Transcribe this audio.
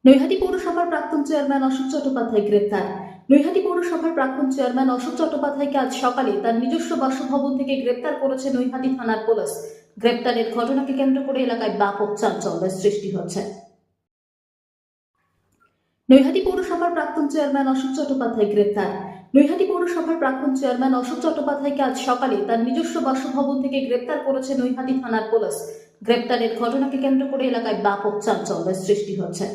নৈহাটি পৌরসভার প্রাক্তন চেয়ারম্যান অশোক চট্টোপাধ্যায় গ্রেপ্তার। নৈহাটি পৌরসভার প্রাক্তন চেয়ারম্যান অশোক চট্টোপাধ্যায়কে আজ সকালে তার নিজস্ব বাসভবন থেকে গ্রেপ্তার করেছে নৈহাটি থানার পুলিশ। গ্রেপ্তারের ঘটনাকে কেন্দ্র করে এলাকায় ব্যাপক চাঞ্চল্যের সৃষ্টি হচ্ছে। নৈহাটি পৌরসভার প্রাক্তন চেয়ারম্যান অশোক চট্টোপাধ্যায় গ্রেপ্তার। নৈহাটি পৌরসভার প্রাক্তন চেয়ারম্যান অশোক চট্টোপাধ্যায়কে আজ সকালে তার নিজস্ব বাসভবন থেকে গ্রেপ্তার করেছে নৈহাটি থানার পুলিশ। গ্রেপ্তারের ঘটনাকে কেন্দ্র করে এলাকায় ব্যাপক চাঞ্চল্যের সৃষ্টি হচ্ছে।